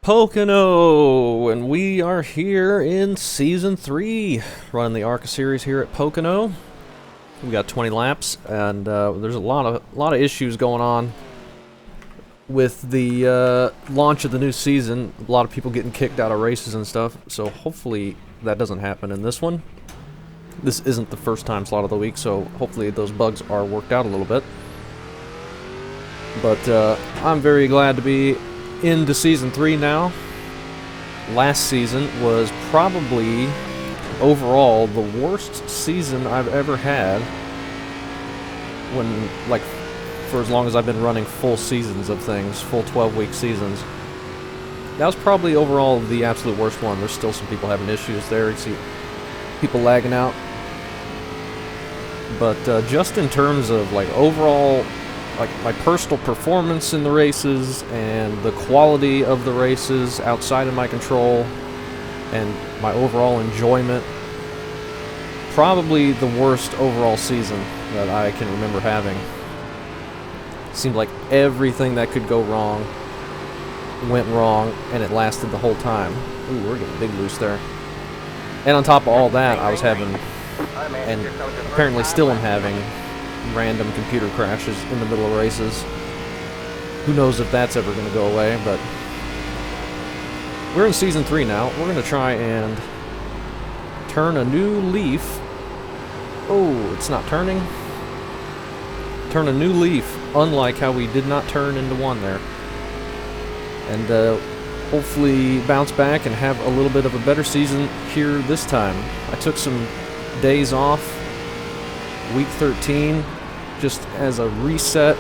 Pocono, and we are here in Season 3, running the ARCA Series here at Pocono. We got 20 laps, and there's a lot of issues going on with the launch of the new season. A lot of people getting kicked out of races and stuff, so hopefully that doesn't happen in this one. This isn't the first time slot of the week, so hopefully those bugs are worked out a little bit. But I'm very glad to be into Season 3 now. Last season was probably, overall, the worst season I've ever had when, like, for as long as I've been running full seasons of things, full 12-week seasons. That was probably, overall, the absolute worst one. There's still some people having issues there. You see people lagging out. But just in terms of, like, overall, like my personal performance in the races and the quality of the races outside of my control and my overall enjoyment, probably the worst overall season that I can remember having. Seemed like everything that could go wrong went wrong, and it lasted the whole time. Ooh, we're getting big loose there. And on top of all that, I was having, and apparently still am having, random computer crashes in the middle of races. Who knows if that's ever going to go away, but we're in Season 3 now. We're going to try and turn a new leaf. Oh, it's not turning. Turn a new leaf, unlike how we did not turn into one there. And hopefully bounce back and have a little bit of a better season here this time. I took some days off, week 13, just as a reset,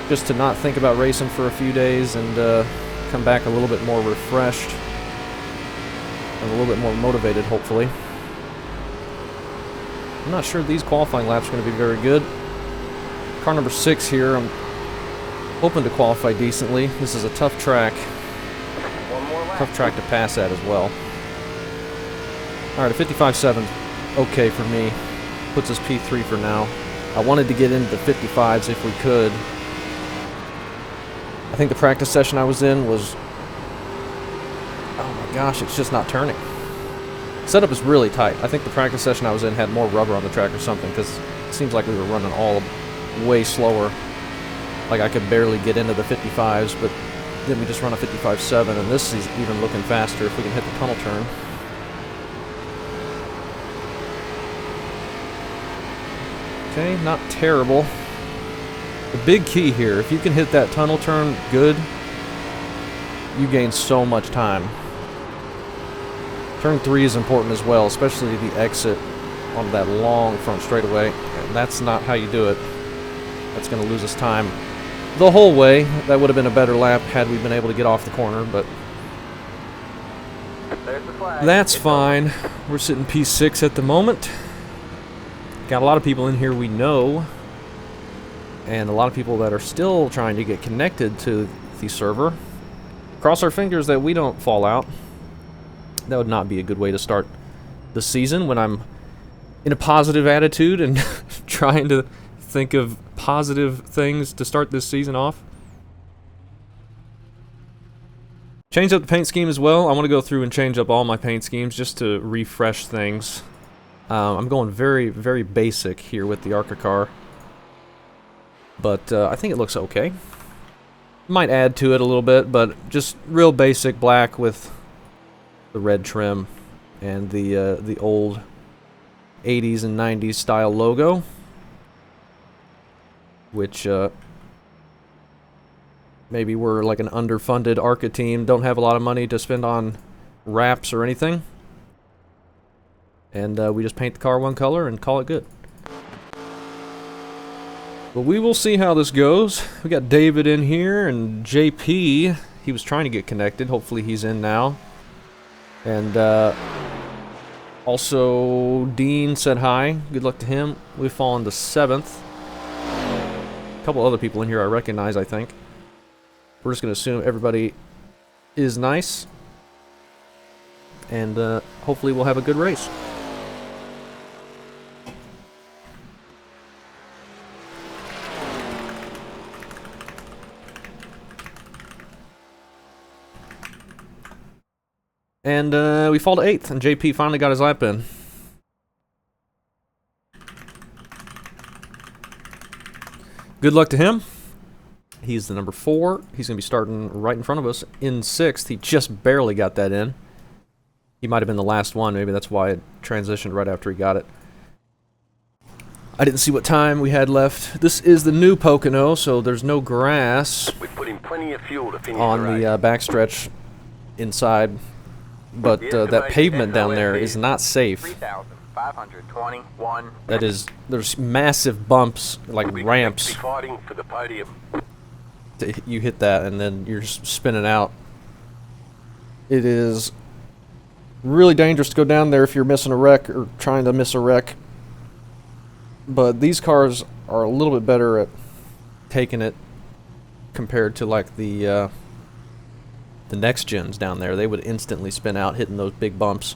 just to not think about racing for a few days and come back a little bit more refreshed and a little bit more motivated, hopefully. I'm not sure these qualifying laps are going to be very good. Car number 6 here, I'm hoping to qualify decently. This is a tough track. Tough track to pass at as well. Alright, a 55.7 okay for me. Puts us P3 for now. I wanted to get into the 55s if we could. I think the practice session I was in was... oh my gosh, it's just not turning. Setup is really tight. I think the practice session I was in had more rubber on the track or something, because it seems like we were running all way slower. Like I could barely get into the 55s, but then we just run a 55.7, and this is even looking faster if we can hit the tunnel turn. Okay, not terrible. The big key here, if you can hit that tunnel turn good, you gain so much time. Turn 3 is important as well, especially the exit on that long front straightaway. And that's not how you do it. That's going to lose us time the whole way. That would have been a better lap had we been able to get off the corner, but that's fine. We're sitting P6 at the moment. Got a lot of people in here we know, and a lot of people that are still trying to get connected to the server. Cross our fingers that we don't fall out. That would not be a good way to start the season when I'm in a positive attitude and trying to think of positive things to start this season off. Change up the paint scheme as well. I want to go through and change up all my paint schemes just to refresh things. I'm going very, very basic here with the ARCA car, but I think it looks okay. Might add to it a little bit, but just real basic black with the red trim and the old 80s and 90s style logo, which maybe we're like an underfunded ARCA team, don't have a lot of money to spend on wraps or anything. And we just paint the car one color and call it good. But we will see how this goes. We got David in here and JP. He was trying to get connected. Hopefully he's in now. And also Dean said hi. Good luck to him. We've fallen to 7th. A couple other people in here I recognize, I think. We're just going to assume everybody is nice. And hopefully we'll have a good race. And we fall to 8th, and JP finally got his lap in. Good luck to him. He's the number 4. He's going to be starting right in front of us in 6th. He just barely got that in. He might have been the last one. Maybe that's why it transitioned right after he got it. I didn't see what time we had left. This is the new Pocono, so there's no grass plenty of fuel to finish on the backstretch inside. But that pavement down there is not safe. 3,521. That is, there's massive bumps, like ramps. Fighting for the podium. You hit that and then you're just spinning out. It is really dangerous to go down there if you're missing a wreck or trying to miss a wreck. But these cars are a little bit better at taking it compared to like the next gens down there. They would instantly spin out hitting those big bumps.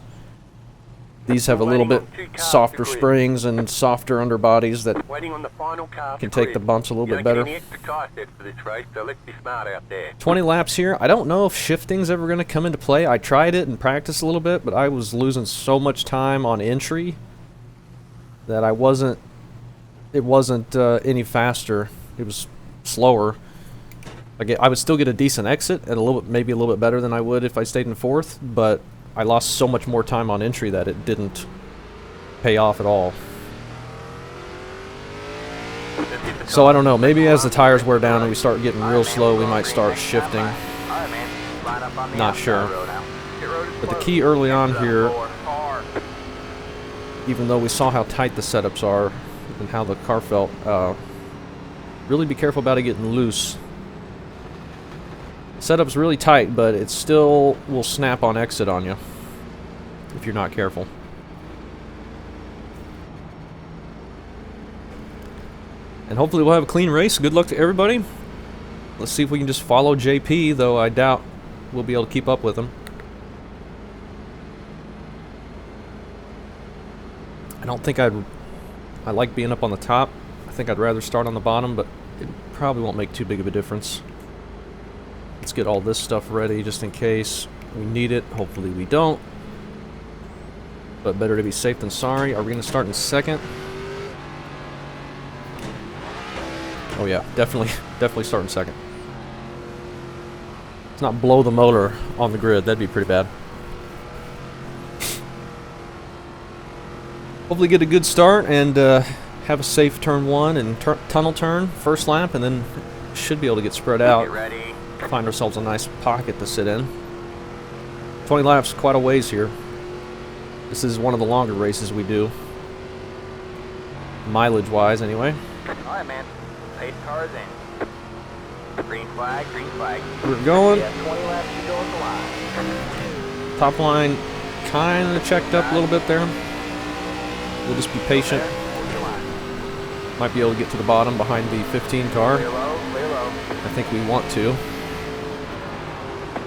These have a little bit softer springs and softer underbodies that can take the bumps a little bit better. 20 laps here. I don't know if shifting's ever going to come into play. I tried it and practiced a little bit, but I was losing so much time on entry that it wasn't any faster. It was slower. I would still get a decent exit and maybe a little bit better than I would if I stayed in 4th, but I lost so much more time on entry that it didn't pay off at all. So I don't know, maybe as the tires wear down and we start getting real slow, we might start shifting. Not sure. But the key early on here, even though we saw how tight the setups are and how the car felt, really be careful about it getting loose. Setup's really tight, but it still will snap on exit on you if you're not careful. And hopefully we'll have a clean race. Good luck to everybody. Let's see if we can just follow JP, though I doubt we'll be able to keep up with him. I don't think I like being up on the top. I think I'd rather start on the bottom, but it probably won't make too big of a difference. Let's get all this stuff ready just in case we need it. Hopefully we don't. But better to be safe than sorry. Are we going to start in 2nd? Oh yeah, definitely start in 2nd. Let's not blow the motor on the grid. That'd be pretty bad. Hopefully get a good start and have a safe turn 1 and tunnel turn, first lap, and then should be able to get spread out. Find ourselves a nice pocket to sit in. 20 laps, quite a ways here. This is one of the longer races we do. Mileage-wise, anyway. Alright, man. 8 cars in. Green flag, green flag. We're going. Yeah, 20 laps to go at the line. Top line kind of checked up a little bit there. We'll just be patient. Might be able to get to the bottom behind the 15 car. Clear low, clear low. I think we want to.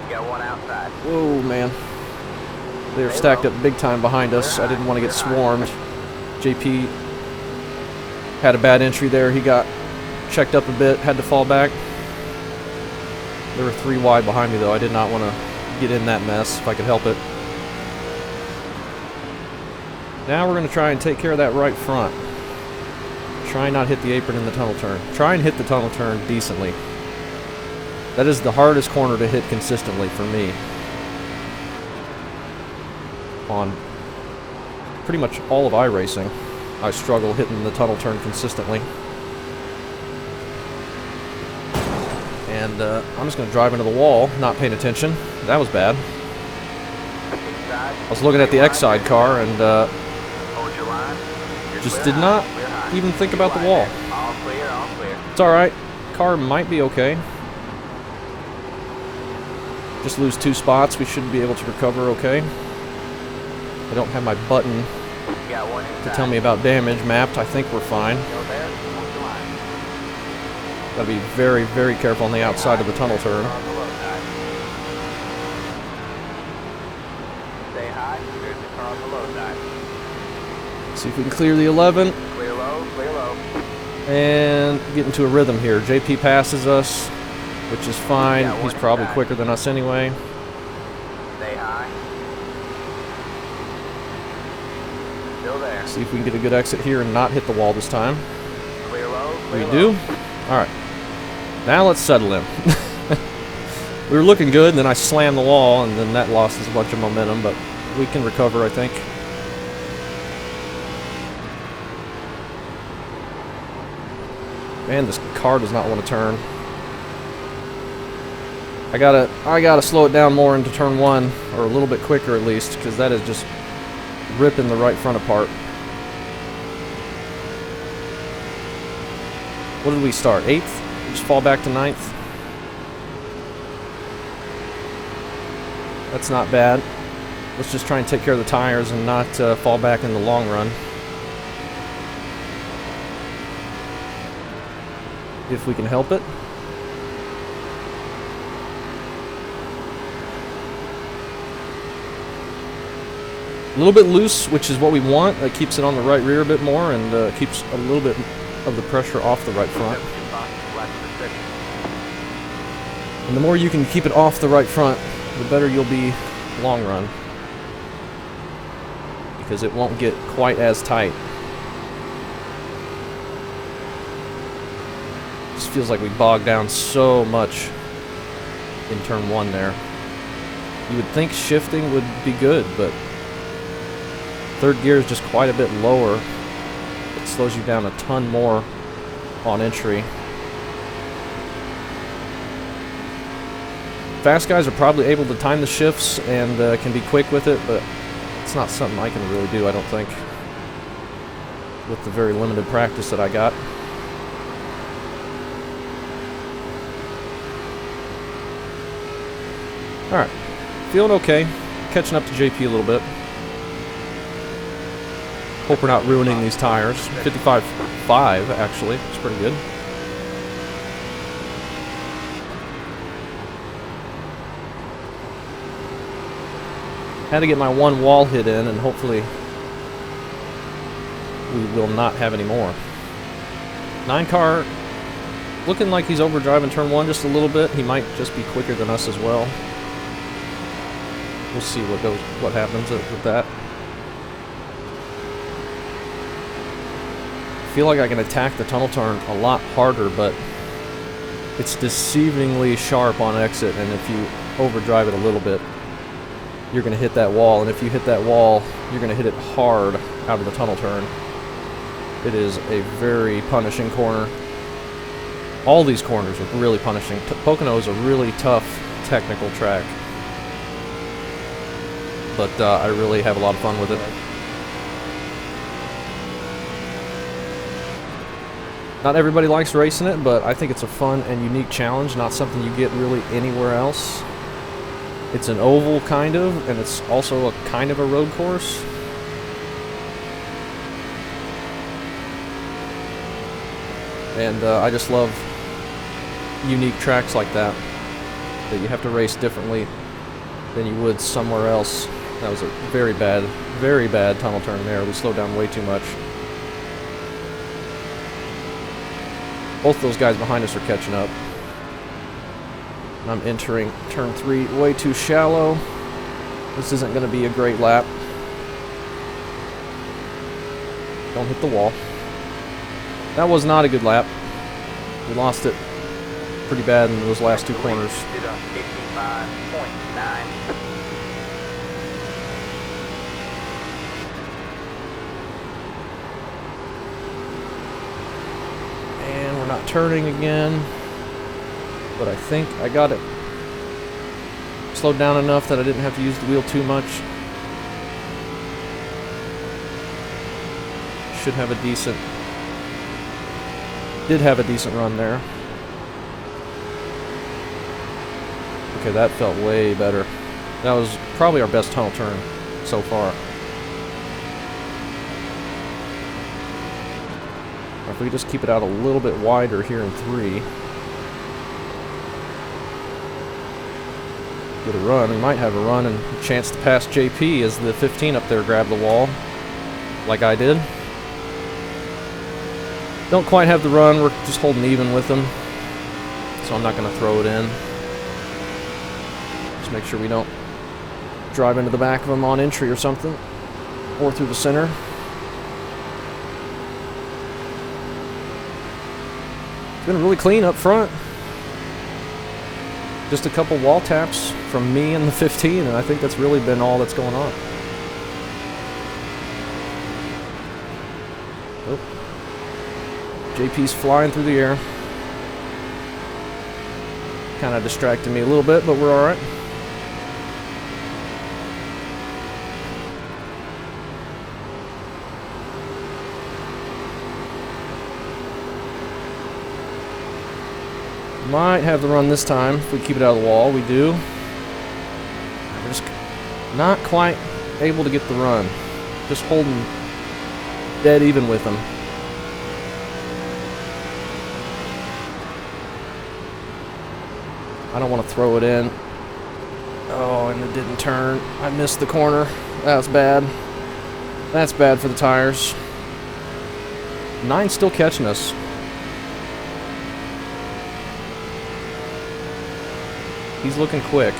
You got one outside. Whoa, man. They're stacked up big time behind us. I didn't want to get swarmed. JP had a bad entry there. He got checked up a bit, had to fall back. There were 3 wide behind me, though. I did not want to get in that mess if I could help it. Now we're going to try and take care of that right front. Try not hit the apron in the tunnel turn. Try and hit the tunnel turn decently. That is the hardest corner to hit consistently for me. On pretty much all of iRacing, I struggle hitting the tunnel turn consistently. And I'm just going to drive into the wall, not paying attention. That was bad. I was looking at the X-side car and just did not even think about the wall. It's alright. Car might be okay. Just lose 2 spots. We should be able to recover okay. I don't have my button to tell me about damage mapped. I think we're fine. Gotta be very, very careful on the outside of the tunnel turn. See if we can clear the 11. Clear low, clear low. And get into a rhythm here. JP passes us, which is fine. He's probably quicker than us anyway. Stay high. Still there. See if we can get a good exit here and not hit the wall this time. Clear low. We Clear do? low. Alright. Now let's settle in. We were looking good, and then I slammed the wall, and then that lost us a bunch of momentum, but we can recover, I think. Man, this car does not want to turn. I gotta slow it down more into turn 1, or a little bit quicker at least, because that is just ripping the right front apart. What did we start? 8th? Just fall back to 9th? That's not bad. Let's just try and take care of the tires and not fall back in the long run. If we can help it. A little bit loose, which is what we want. That keeps it on the right rear a bit more and keeps a little bit of the pressure off the right front. And the more you can keep it off the right front, the better you'll be long run. Because it won't get quite as tight. Just feels like we bogged down so much in turn 1 there. You would think shifting would be good, but third gear is just quite a bit lower. It slows you down a ton more on entry. Fast guys are probably able to time the shifts and can be quick with it, but it's not something I can really do, I don't think, with the very limited practice that I got. Alright, feeling okay. Catching up to JP a little bit. Hope we're not ruining these tires. 55.5 actually, it's pretty good. Had to get my one wall hit in, and hopefully we will not have any more. 9 car looking like he's overdriving turn 1 just a little bit. He might just be quicker than us as well. We'll see what happens with that. I feel like I can attack the tunnel turn a lot harder, but it's deceivingly sharp on exit, and if you overdrive it a little bit, you're going to hit that wall, and if you hit that wall, you're going to hit it hard out of the tunnel turn. It is a very punishing corner. All these corners are really punishing. Pocono is a really tough technical track, but I really have a lot of fun with it. Not everybody likes racing it, but I think it's a fun and unique challenge, not something you get really anywhere else. It's an oval, kind of, and it's also a kind of a road course. And I just love unique tracks like that you have to race differently than you would somewhere else. That was a very bad tunnel turn there. We slowed down way too much. Both those guys behind us are catching up. I'm entering turn 3 way too shallow. This isn't going to be a great lap. Don't hit the wall. That was not a good lap. We lost it pretty bad in those last 2 corners. And we're not turning again. But I think I got it slowed down enough that I didn't have to use the wheel too much. Should have a decent... Did have a decent run there. Okay, that felt way better. That was probably our best tunnel turn so far. If we just keep it out a little bit wider here in 3. Get a run. We might have a run and a chance to pass JP as the 15 up there grabbed the wall, like I did. Don't quite have the run. We're just holding even with them, so I'm not going to throw it in. Just make sure we don't drive into the back of them on entry or something, or through the center. been really clean up front. Just a couple wall taps from me and the 15, and I think that's really been all that's going on. Oh. JP's flying through the air. Kind of distracted me a little bit, but we're alright. Might have the run this time if we keep it out of the wall. We do. We're just not quite able to get the run. Just holding dead even with them. I don't want to throw it in. Oh, and it didn't turn. I missed the corner. That was bad. That's bad for the tires. 9's still catching us. He's looking quick.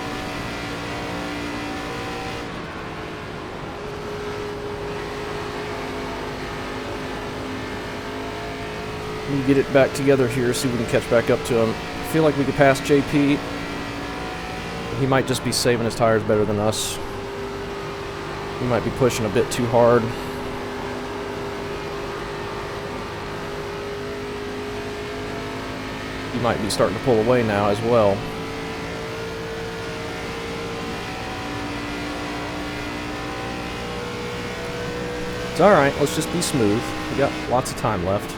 Let me get it back together here, see if we can catch back up to him. I feel like we could pass JP. He might just be saving his tires better than us. He might be pushing a bit too hard. He might be starting to pull away now as well. It's alright, let's just be smooth. We got lots of time left.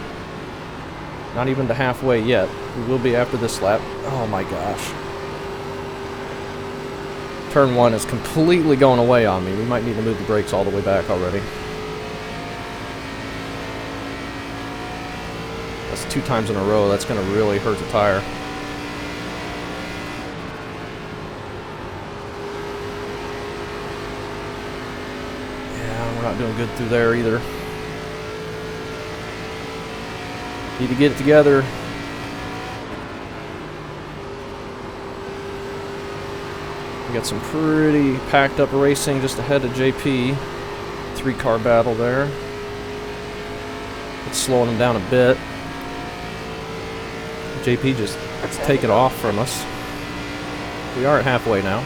Not even to halfway yet. We will be after this lap. Oh my gosh. Turn 1 is completely going away on me. We might need to move the brakes all the way back already. That's 2 times in a row. That's going to really hurt the tire. Not doing good through there either. Need to get it together. We got some pretty packed up racing just ahead of JP. 3-car battle there. It's slowing them down a bit. JP just taking off from us. We are at halfway now.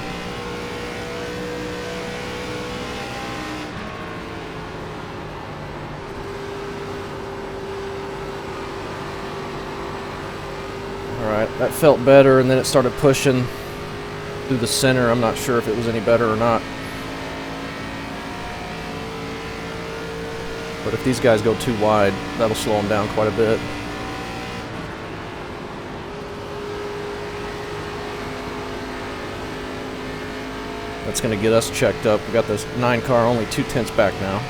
Alright, that felt better, and then it started pushing through the center. I'm not sure if it was any better or not. But if these guys go too wide, that'll slow them down quite a bit. That's going to get us checked up. We got this 9-car only 2/10 back now.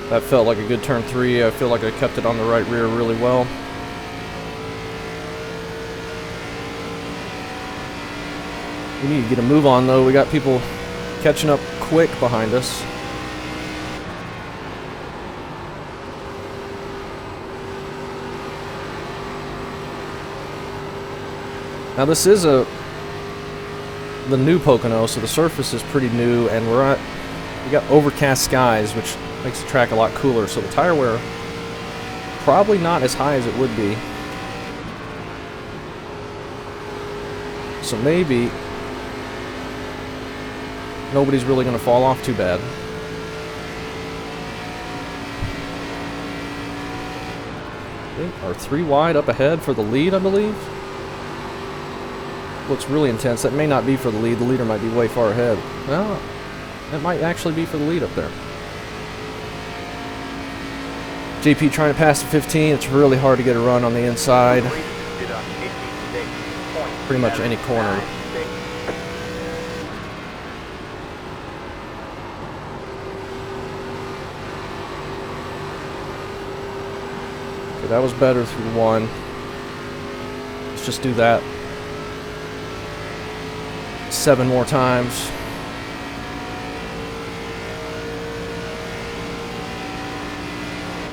That felt like a good turn 3. I feel like I kept it on the right rear really well. We need to get a move on though. We got people catching up quick behind us. Now this is the new Pocono, so the surface is pretty new, and we got overcast skies, which makes the track a lot cooler, so the tire wear probably not as high as it would be. So maybe nobody's really going to fall off too bad. They are 3 wide up ahead for the lead, I believe. Looks really intense. That may not be for the lead. The leader might be way far ahead. Well, that might actually be for the lead up there. JP trying to pass the 15. It's really hard to get a run on the inside. Pretty much any corner. Okay, that was better through 1. Let's just do that 7 more times.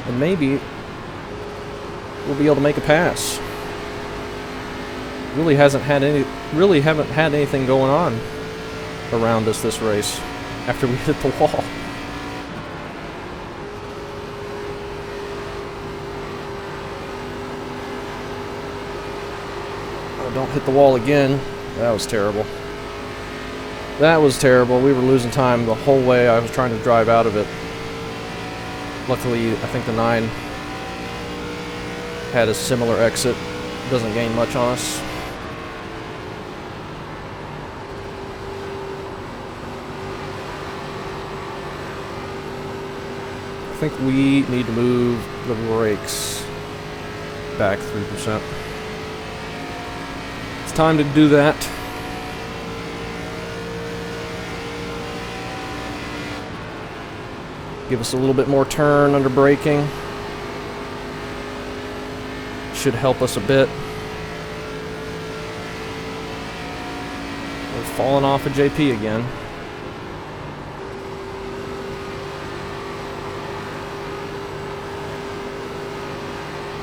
And maybe we'll be able to make a pass. Really haven't had anything going on around us this race after we hit the wall. Oh, don't hit the wall again. That was terrible. That was terrible. We were losing time the whole way. I was trying to drive out of it. Luckily, I think the 9 had a similar exit. Doesn't gain much on us. I think we need to move the brakes back 3%. It's time to do that. Give us a little bit more turn under braking. Should help us a bit. We're falling off of JP again.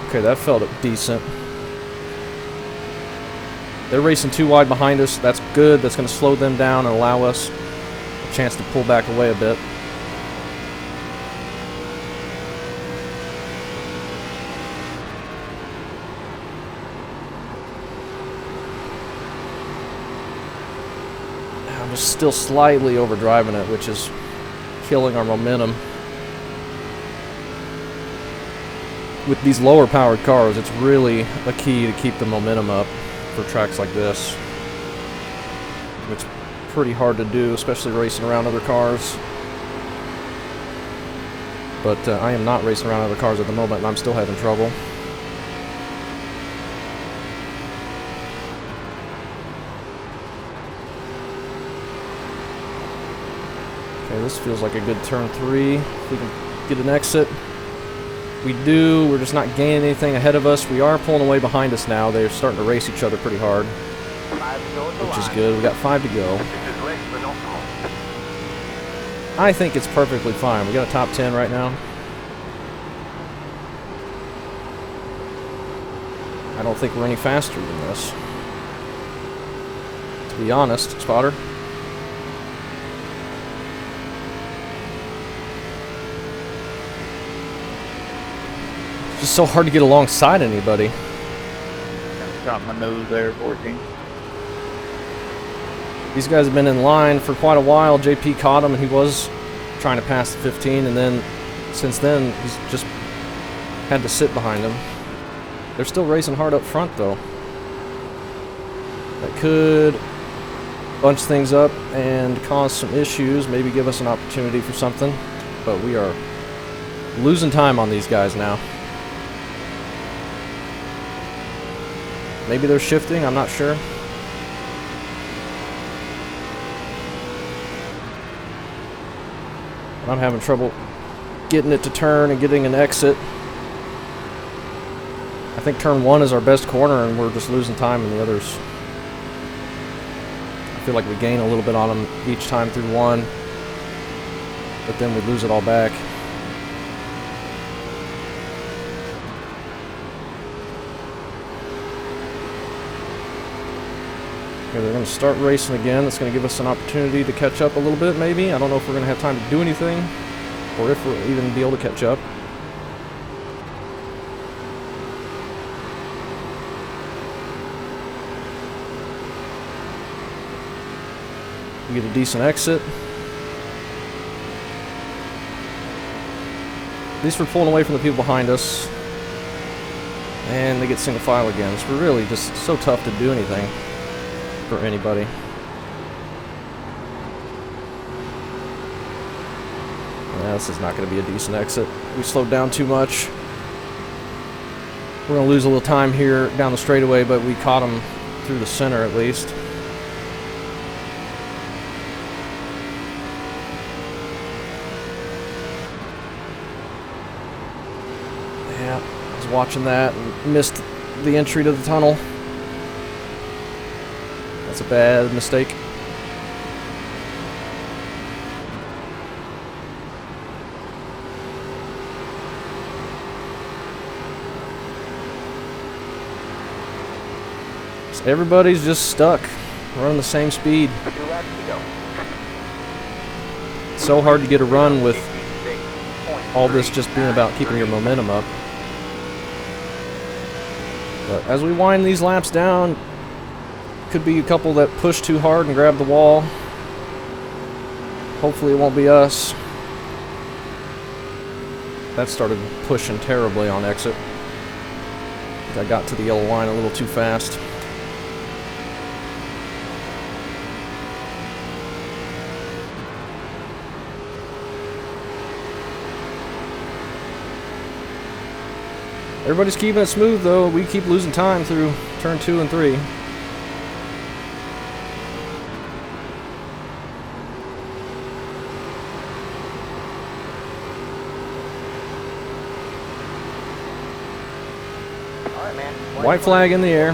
Okay, that felt decent. They're racing too wide behind us. That's good. That's going to slow them down and allow us a chance to pull back away a bit. I'm just still slightly overdriving it, which is killing our momentum. With these lower powered cars, it's really a key to keep the momentum up for tracks like this. It's pretty hard to do, especially racing around other cars. But I am not racing around other cars at the moment, and I'm still having trouble. Okay, this feels like a good turn 3. If we can get an exit. We do. We're just not gaining anything ahead of us. We are pulling away behind us now. They're starting to race each other pretty hard, which is good. We got 5 to go. I think it's perfectly fine. We got a top 10 right now. I don't think we're any faster than this, to be honest, Spotter. It's just so hard to get alongside anybody. Got my nose there, 14. These guys have been in line for quite a while. JP caught him, and he was trying to pass the 15, and then since then he's just had to sit behind him. They're still racing hard up front, though. That could bunch things up and cause some issues, maybe give us an opportunity for something, but we are losing time on these guys now. Maybe they're shifting, I'm not sure. I'm having trouble getting it to turn and getting an exit. I think turn 1 is our best corner, and we're just losing time in the others. I feel like we gain a little bit on them each time through 1, but then we lose it all back. Okay, they're going to start racing again. That's going to give us an opportunity to catch up a little bit, maybe. I don't know if we're going to have time to do anything, or if we'll even be able to catch up. We get a decent exit. At least we're pulling away from the people behind us. And they get single file again. So we're really just so tough to do anything for anybody. Yeah, this is not going to be a decent exit. We slowed down too much. We're going to lose a little time here down the straightaway, but we caught them through the center at least. Yeah, I was watching that and missed the entry to the tunnel. That's a bad mistake. So everybody's just stuck, running the same speed. 2 laps to go. It's so hard to get a run with all this just being about keeping your momentum up. But as we wind these laps down, could be a couple that push too hard and grab the wall. Hopefully it won't be us. That started pushing terribly on exit. I got to the yellow line a little too fast. Everybody's keeping it smooth though. We keep losing time through turn 2 and 3. White flag in the air.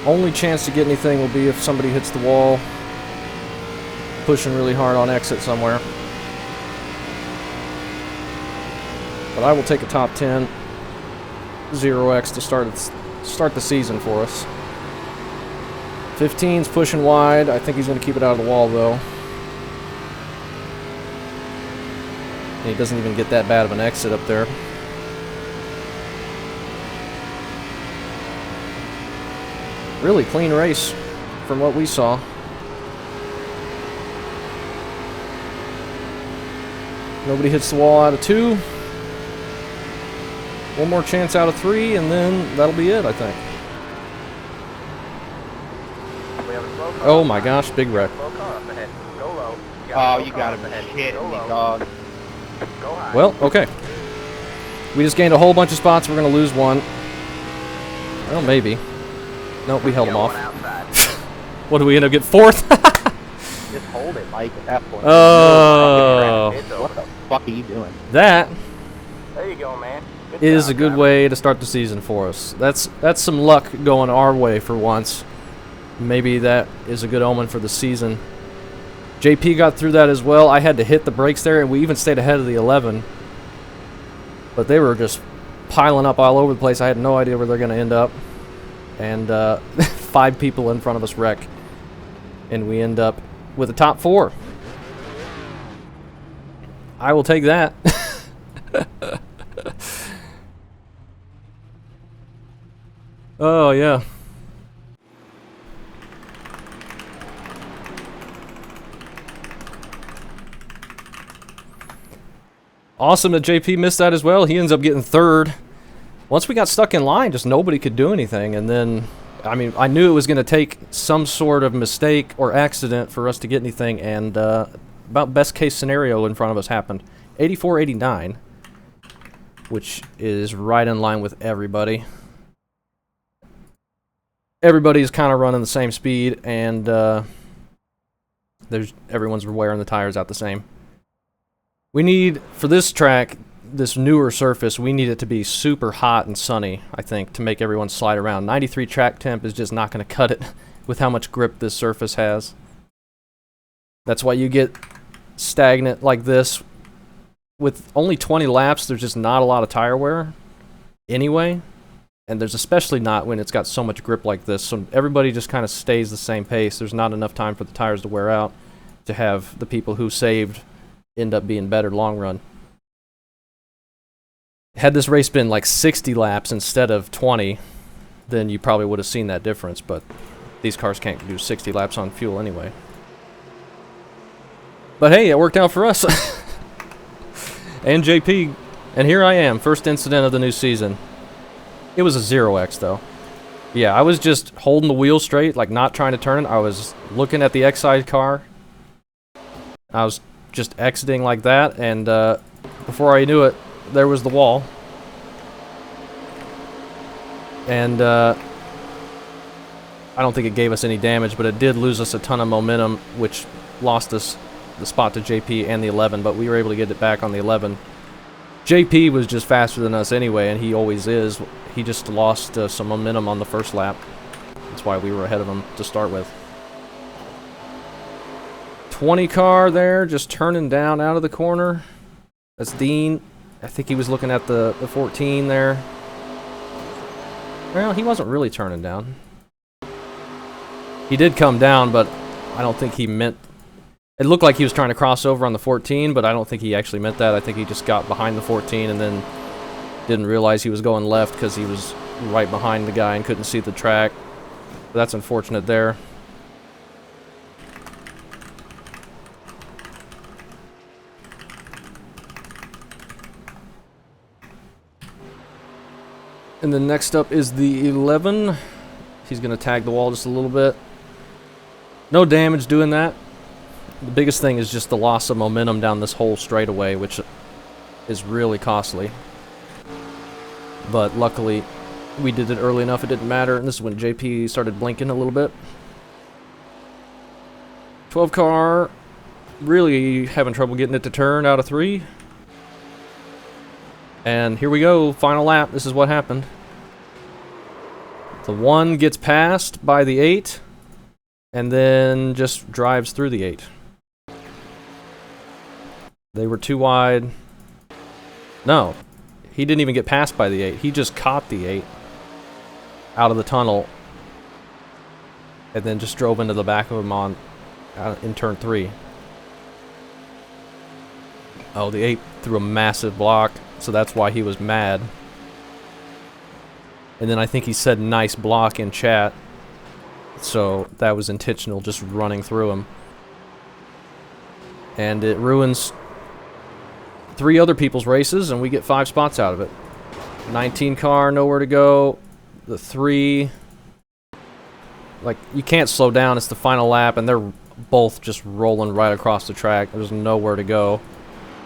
Only chance to get anything will be if somebody hits the wall, pushing really hard on exit somewhere. But I will take a top 10 0x to start the season for us. 15's pushing wide. I think he's going to keep it out of the wall though. And he doesn't even get that bad of an exit up there. Really clean race from what we saw. Nobody hits the wall out of 2. One more chance out of 3, and then that'll be it, I think. Oh my gosh, big wreck. Oh, you got him hit me, dog. Well, okay. We just gained a whole bunch of spots. We're going to lose one. Well, maybe. Nope, we held him off. What do we end up getting? 4th? Just hold it, Mike, at that point. Oh. What the fuck are you doing? That There you go, man. Good is job, a good driver. way to start the season for us. That's some luck going our way for once. Maybe that is a good omen for the season. JP got through that as well. I had to hit the brakes there, and we even stayed ahead of the 11. But they were just piling up all over the place. I had no idea where they're going to end up. And 5 people in front of us wreck. And we end up with a top 4. I will take that. Oh, yeah. Awesome that JP missed that as well. He ends up getting 3rd. Once we got stuck in line, just nobody could do anything. And then, I mean, I knew it was going to take some sort of mistake or accident for us to get anything. And about best case scenario in front of us happened. 84-89, which is right in line with everybody. Everybody's kind of running the same speed, and everyone's wearing the tires out the same. We need, for this track, this newer surface, we need it to be super hot and sunny, I think, to make everyone slide around. 93 track temp is just not going to cut it with how much grip this surface has. That's why you get stagnant like this. With only 20 laps, there's just not a lot of tire wear anyway. And there's especially not when it's got so much grip like this. So everybody just kind of stays the same pace. There's not enough time for the tires to wear out to have the people who saved end up being better long run. Had this race been like 60 laps instead of 20, then you probably would have seen that difference. But these cars can't do 60 laps on fuel anyway. But hey, it worked out for us. And JP. And here I am, first incident of the new season. It was a 0x though. Yeah, I was just holding the wheel straight, like not trying to turn it. I was looking at the X-side car. I was just exiting like that, and before I knew it, there was the wall. And I don't think it gave us any damage, but it did lose us a ton of momentum, which lost us the spot to JP and the 11, but we were able to get it back on the 11. JP was just faster than us anyway, and he always is. He just lost some momentum on the first lap. That's why we were ahead of him to start with. 20 car there, just turning down out of the corner. That's Dean. I think he was looking at the 14 there. Well, he wasn't really turning down. He did come down, but I don't think he meant... It looked like he was trying to cross over on the 14, but I don't think he actually meant that. I think he just got behind the 14 and then didn't realize he was going left because he was right behind the guy and couldn't see the track. But that's unfortunate there. And then next up is the 11. He's going to tag the wall just a little bit. No damage doing that. The biggest thing is just the loss of momentum down this whole straightaway, which is really costly. But luckily, we did it early enough, it didn't matter. And this is when JP started blinking a little bit. 12 car, really having trouble getting it to turn out of 3. And here we go, final lap. This is what happened. The 1 gets passed by the 8, and then just drives through the 8. They were too wide. No, he didn't even get passed by the 8. He just caught the 8 out of the tunnel, and then just drove into the back of him on in turn 3. Oh, the 8 threw a massive block, so that's why he was mad. And then I think he said nice block in chat, so that was intentional, just running through him. And it ruins 3 other people's races, and we get 5 spots out of it. 19 car, nowhere to go. The 3, like, you can't slow down, it's the final lap, and they're both just rolling right across the track. There's nowhere to go.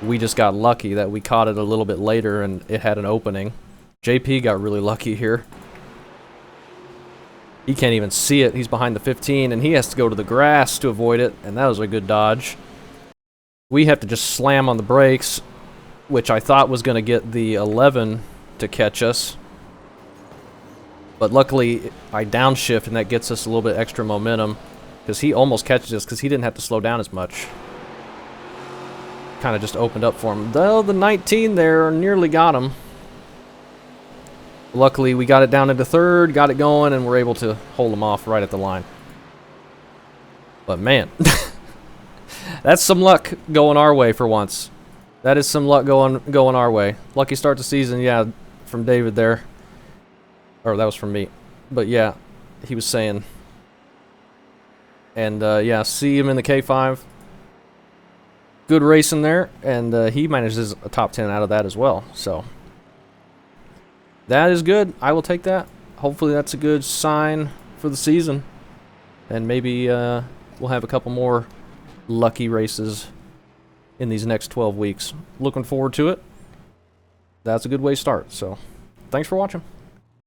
We just got lucky that we caught it a little bit later and it had an opening. JP got really lucky here. He can't even see it. He's behind the 15 and he has to go to the grass to avoid it, and that was a good dodge. We have to just slam on the brakes, which I thought was going to get the 11 to catch us. But luckily I downshift and that gets us a little bit extra momentum because he almost catches us because he didn't have to slow down as much. Kind of just opened up for him. Though the 19 there nearly got him. Luckily we got it down into 3rd, got it going, and we're able to hold him off right at the line. But man, that's some luck going our way for once. That is some luck going our way. Lucky start to season, yeah, from David there. Or that was from me. But yeah, he was saying. And yeah, see him in the K5. Good racing there, and he manages a top 10 out of that as well. So that is good. I will take that. Hopefully that's a good sign for the season. And maybe we'll have a couple more lucky races in these next 12 weeks. Looking forward to it. That's a good way to start. So thanks for watching.